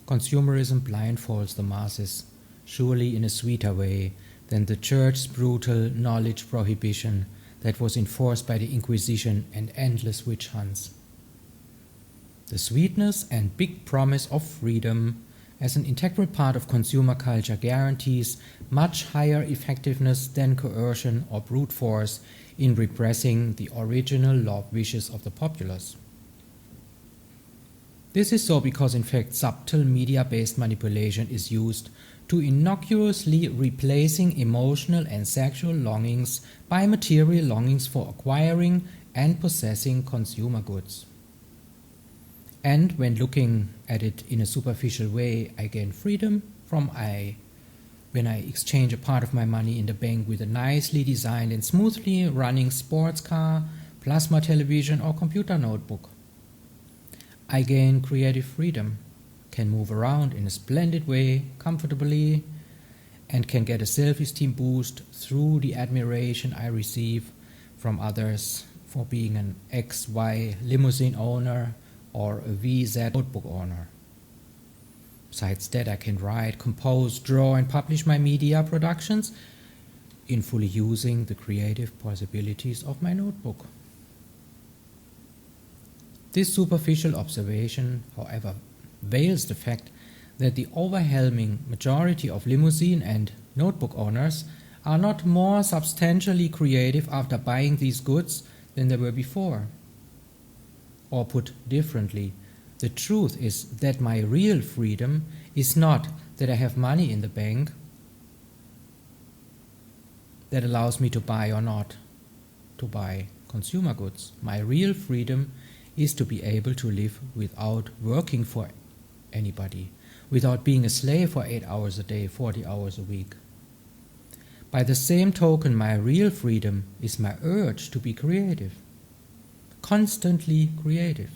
Consumerism blindfolds the masses, surely in a sweeter way than the Church's brutal knowledge prohibition that was enforced by the Inquisition and endless witch hunts. The sweetness and big promise of freedom as an integral part of consumer culture guarantees much higher effectiveness than coercion or brute force in repressing the original love wishes of the populace. This is so because in fact subtle media-based manipulation is used to innocuously replacing emotional and sexual longings by material longings for acquiring and possessing consumer goods. And when looking at it in a superficial way, I gain freedom when I exchange a part of my money in the bank with a nicely designed and smoothly running sports car, plasma television or computer notebook. I gain creative freedom, can move around in a splendid way, comfortably, and can get a self-esteem boost through the admiration I receive from others for being an XY limousine owner or a VZ notebook owner. Besides that, I can write, compose, draw and publish my media productions in fully using the creative possibilities of my notebook. This superficial observation, however, veils the fact that the overwhelming majority of limousine and notebook owners are not more substantially creative after buying these goods than they were before. Or put differently, the truth is that my real freedom is not that I have money in the bank that allows me to buy or not to buy consumer goods. My real freedom is to be able to live without working for anybody, without being a slave for 8 hours a day, 40 hours a week. By the same token, my real freedom is my urge to be creative, constantly creative.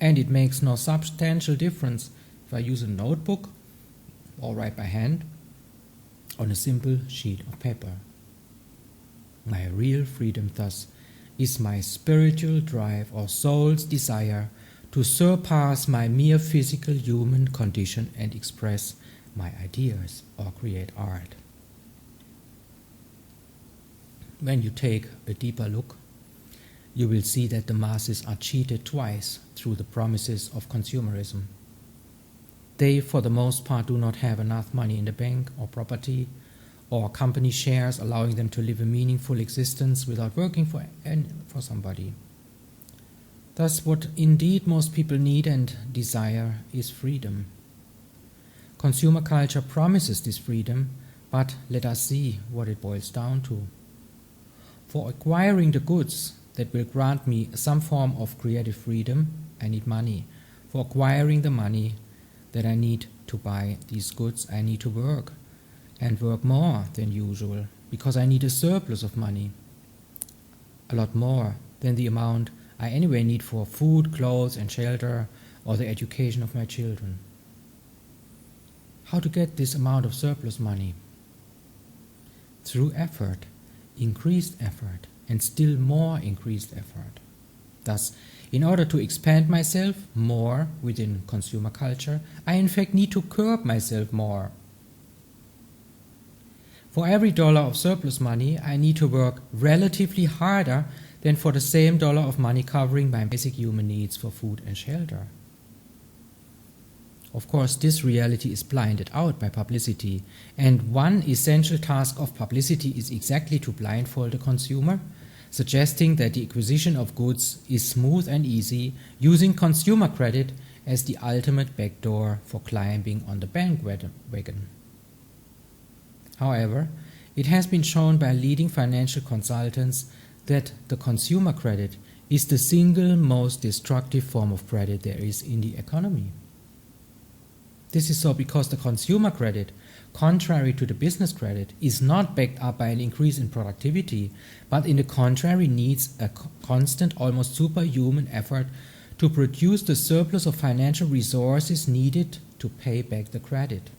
And it makes no substantial difference if I use a notebook or write by hand on a simple sheet of paper. My real freedom, thus, is my spiritual drive or soul's desire to surpass my mere physical human condition and express my ideas or create art. When you take a deeper look, you will see that the masses are cheated twice through the promises of consumerism. They, for the most part, do not have enough money in the bank or property or company shares allowing them to live a meaningful existence without working for somebody. Thus, what indeed most people need and desire is freedom. Consumer culture promises this freedom, but let us see what it boils down to. For acquiring the goods that will grant me some form of creative freedom, I need money. For acquiring the money that I need to buy these goods, I need to work, and work more than usual, because I need a surplus of money, a lot more than the amount I anyway need for food, clothes and shelter, or the education of my children. How to get this amount of surplus money? Through effort, increased effort, and still more increased effort. Thus, in order to expand myself more within consumer culture, I in fact need to curb myself more. For every dollar of surplus money, I need to work relatively harder than for the same dollar of money covering my basic human needs for food and shelter. Of course, this reality is blinded out by publicity, and one essential task of publicity is exactly to blindfold the consumer, suggesting that the acquisition of goods is smooth and easy, using consumer credit as the ultimate backdoor for climbing on the bandwagon. However, it has been shown by leading financial consultants that the consumer credit is the single most destructive form of credit there is in the economy. This is so because the consumer credit, contrary to the business credit, is not backed up by an increase in productivity, but in the contrary needs a constant, almost superhuman effort to produce the surplus of financial resources needed to pay back the credit.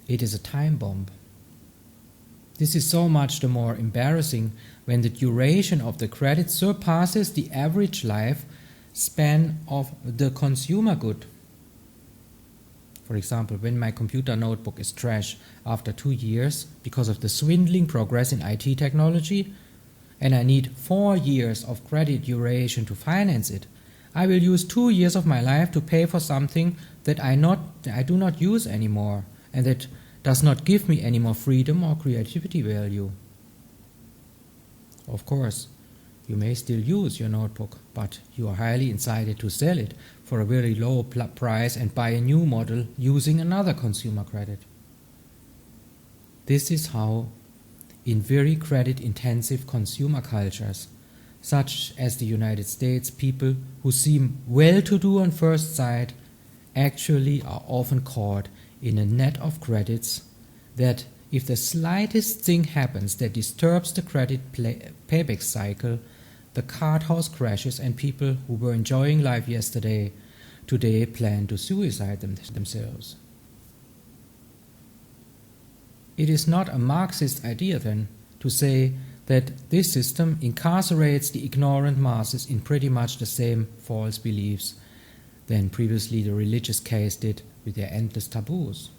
It is a time bomb. This is so much the more embarrassing when the duration of the credit surpasses the average life span of the consumer good. For example, when my computer notebook is trash after 2 years because of the swindling progress in IT technology, and I need 4 years of credit duration to finance it, I will use 2 years of my life to pay for something that I do not use anymore, and that does not give me any more freedom or creativity value. Of course, you may still use your notebook, but you are highly incited to sell it for a very low price and buy a new model using another consumer credit. This is how, in very credit-intensive consumer cultures, such as the United States, people who seem well-to-do on first sight actually are often caught in a net of credits that, if the slightest thing happens that disturbs the credit payback cycle, the card house crashes and people who were enjoying life yesterday today plan to suicide themselves. It is not a Marxist idea, then, to say that this system incarcerates the ignorant masses in pretty much the same false beliefs than previously the religious caste did with their endless taboos.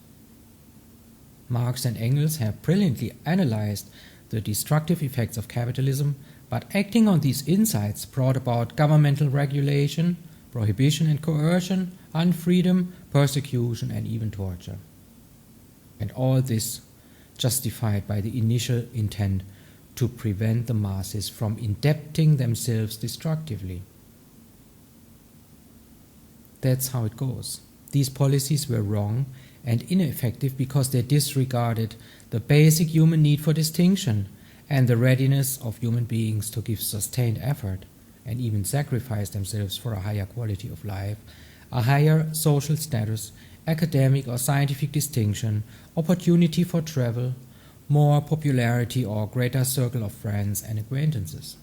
Marx and Engels have brilliantly analyzed the destructive effects of capitalism, but acting on these insights brought about governmental regulation, prohibition and coercion, unfreedom, persecution and even torture. And all this justified by the initial intent to prevent the masses from indebting themselves destructively. That's how it goes. These policies were wrong and ineffective because they disregarded the basic human need for distinction and the readiness of human beings to give sustained effort and even sacrifice themselves for a higher quality of life, a higher social status, academic or scientific distinction, opportunity for travel, more popularity or greater circle of friends and acquaintances.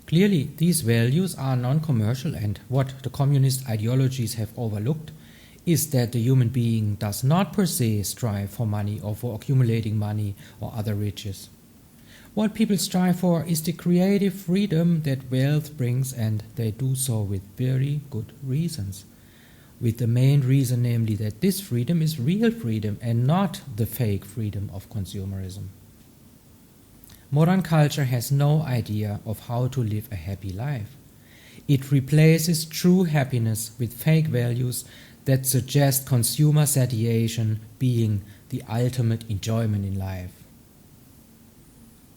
Clearly, these values are non-commercial, and what the communist ideologies have overlooked is that the human being does not per se strive for money or for accumulating money or other riches. What people strive for is the creative freedom that wealth brings, and they do so with very good reasons. With the main reason, namely, that this freedom is real freedom and not the fake freedom of consumerism. Modern culture has no idea of how to live a happy life. It replaces true happiness with fake values that suggest consumer satiation being the ultimate enjoyment in life.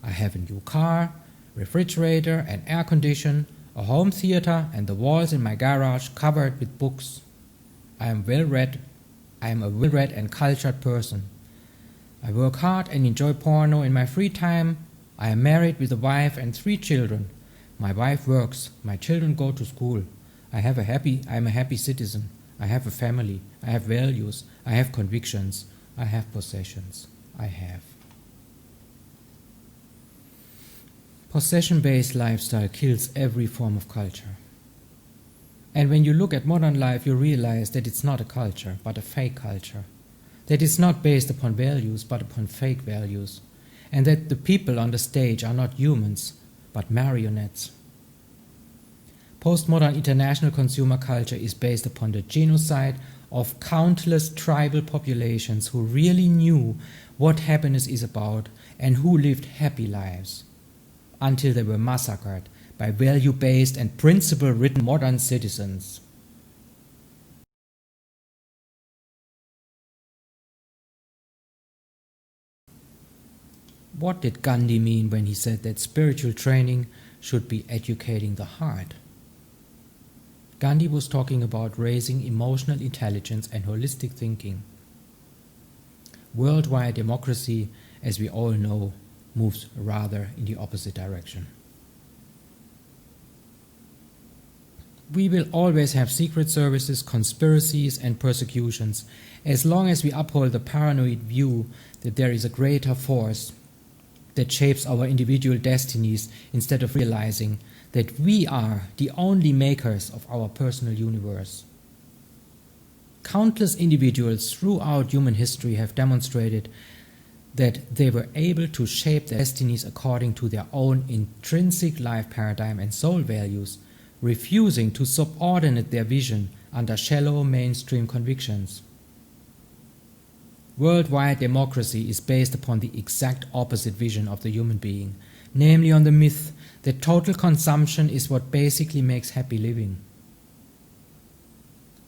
I have a new car, refrigerator and air condition, a home theater, and the walls in my garage covered with books. I am a well-read and cultured person. I work hard and enjoy porno in my free time. I am married with a wife and 3 children. My wife works, my children go to school. I am a happy citizen. I have a family. I have values. I have convictions. I have possessions. I have. Possession-based lifestyle kills every form of culture. And when you look at modern life, you realize that it's not a culture, but a fake culture. That it's not based upon values, but upon fake values. And that the people on the stage are not humans, but marionettes. Postmodern international consumer culture is based upon the genocide of countless tribal populations who really knew what happiness is about and who lived happy lives, until they were massacred by value-based and principle-ridden modern citizens. What did Gandhi mean when he said that spiritual training should be educating the heart? Gandhi was talking about raising emotional intelligence and holistic thinking. Worldwide democracy, as we all know, moves rather in the opposite direction. We will always have secret services, conspiracies, and persecutions, as long as we uphold the paranoid view that there is a greater force that shapes our individual destinies, instead of realizing that we are the only makers of our personal universe. Countless individuals throughout human history have demonstrated that they were able to shape their destinies according to their own intrinsic life paradigm and soul values, refusing to subordinate their vision under shallow mainstream convictions. Worldwide democracy is based upon the exact opposite vision of the human being, namely on the myth that total consumption is what basically makes happy living.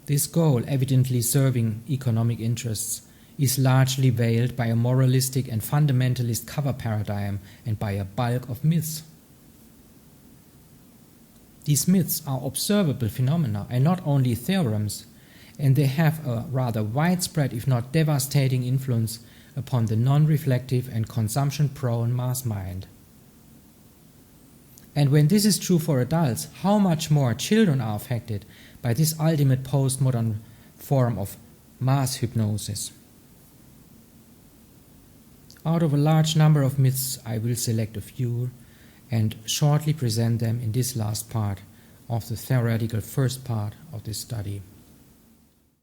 This goal, evidently serving economic interests, is largely veiled by a moralistic and fundamentalist cover paradigm and by a bulk of myths. These myths are observable phenomena and not only theorems, and they have a rather widespread, if not devastating, influence upon the non-reflective and consumption-prone mass mind. And when this is true for adults, how much more children are affected by this ultimate postmodern form of mass hypnosis. Out of a large number of myths, I will select a few and shortly present them in this last part of the theoretical first part of this study.